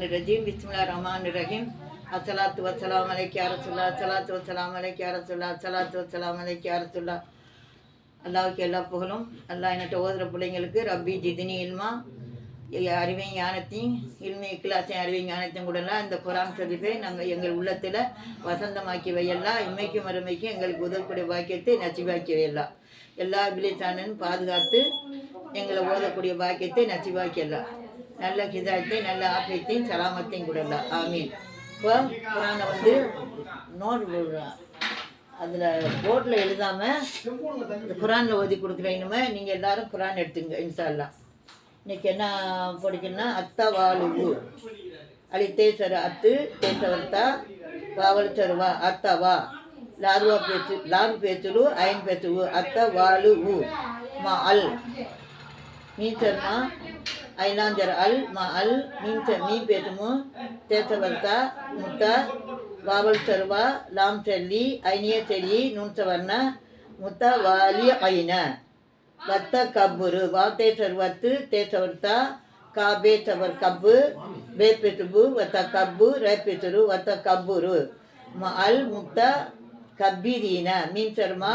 रजीम बिस्मिल्लाहिर्रहमानिर्रहीम अस्सलातु वस्सलामु अलैका या रसूलल्लाह अस्सलातु वस्सलामु अलैका या रसूलल्लाह अस्सलातु वस्सलामु अलैका या रसूलल्लाह. அல்லாவுக்கு எல்லா புகழும். அல்லாஹ் என்கிட்ட ஓதுகிற பிள்ளைங்களுக்கு ரப்பி ஜிதினி இல்மா, அறிவை ஞானத்தையும் இல்மை இக்கிலாசையும் அறிவை ஞானத்தையும் கூடலாம் இந்த குரான் சதிப்பை நாங்கள் எங்கள் உள்ளத்தில் வசந்தமாக்கி வையலாம். இம்மைக்கும் மறுமைக்கும் எங்களுக்கு உதவக்கூடிய பாக்கியத்தை நச்சிவாக்கி வையலாம். எல்லா இபிலிசானன் பாதுகாத்து எங்களை ஓதக்கூடிய பாக்கியத்தை நச்சிவாக்கியலாம். நல்ல ஹிதாயத்தை நல்ல ஆபியத்தையும் சலாமத்தையும் கூடலாம். ஆமீன். இப்போ குரானை நோட் அதில் போர்டில் எழுதாமல் இந்த குரானில் ஓதி கொடுக்குறேன். இனிமேல் நீங்கள் எல்லோரும் குரான் எடுத்துங்க இன்ஷா அல்லாஹ். இன்றைக்கி என்ன படிக்கணும்னா அத்தா வாலுவு அலி தேசரு அத்து தேசவர்த்தா வாவல் சருவா அத்தவா லாருவா பேச்சு லாரு பேச்சுலு ஐன் பேச்சுவு அத்த வாலு உ மா அல் மீச்சர்மா ஐலாஞ்சர் அல் மா அல் மீ பேசுமு தேசவர்த்தா முத்தா வாவல் சருவா லாம் செல்லி ஐனிய செல்லி நுண்சவர்ண முத்த வாலி ஐன வத்த கப்புரு வாத்தே சர்வத்து தேசவர்த்தா காபே சவர் கப்பு பே பெசுபு வத்த கப்பு ரே பெசுரு வத்த கப்புரு ம அல் முத்த கப்பீரீன மீன் சர்மா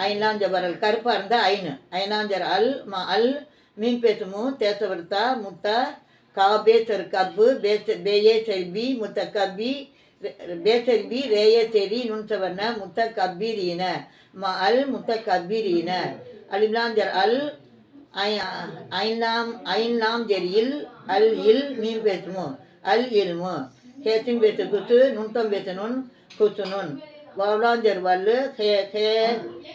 ஐநாஞ்சபரல் கருப்பாக இருந்தால் ஐனு ஐநாஞ்சர் அல் ம அல் மீன் பேசுமு தேசவர்த்தா முத்த காபே சர் கப்பு பேயே செல்வி முத்த கப்பி பேசல்வி ரேய செரி நுண்சவர்ண முத்த கப்பீரீன ம அல் முத்த கப்பீரீன அலிலாஞ்சர் அல் ஐன்லாம் ஜெரியில் அல் இல் மீன் பேசுமோ அல் இல்மு ஹேத்தின் பேசு குத்து நுண்டம் பேச நுண் குத்து நுண் வவுலாஞ்சர் வல்லு ஹே ஹே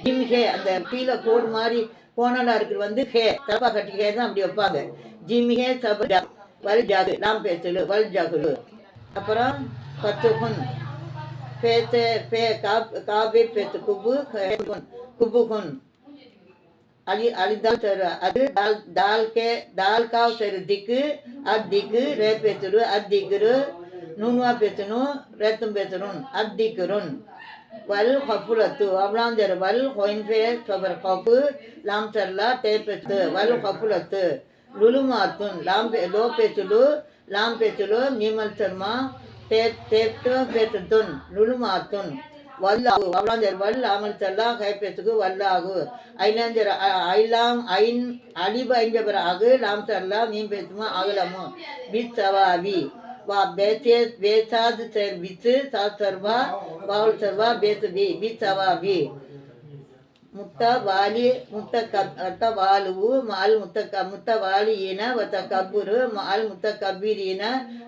ஜிம் ஹே அந்த கீழே கோடு மாதிரி போனலாக இருக்கிறது ஹே தப்பா கட்டி ஹே தான் அப்படி வைப்பாங்க. ஜிம் ஹே சப வல் ஜாகு லாம் பேசலு வல் ஜாகுலு. அப்புறம் பத்துகுன் பேத்து பே காபே பேத்து குபு குபுகுன் அலி அலிதால் சரு அது தால் காவ் சரு திக்கு அத் திக்கு ரே பேத்துரு அத் திக்குரு நூன்வா பேசணும் ரேத்தும் பேசணும் அத் திக்குருன் வல் ஹப்புலத்து அவலாஞ்சர் வல் ஹொயின்பே சபர் கப்பு லாம் சர்லா தே பேத்து வல் ஹப்புலத்து லுலுமாத்துன் லாம் லோ பேச்சுலு லாம் பேச்சுலு மீமல் சர்மா தேப்டு பேத்துன் லுலுமாத்துன் வல்லாகு அவலாஞ்சர் வல் ஆமல் சல்லா கை பேத்துக்கு வல்லாகு ஐலாஞ்சர் ஐலாம் ஐன் அலிப ஐஞ்சபர் ஆகு லாம் சர்லா மீன் பேசுமா அகலமு பித் சவாபி வா பேசே பேசாது சர் வித்து சா சர்வா வாவுல் சர்வா பேசு பி பித் சவாபி முத்த வாலி முத்த அத்த வாலுவு மால் முத்த வாலியின வத்த கப்புரு மால் முத்த கபீரீன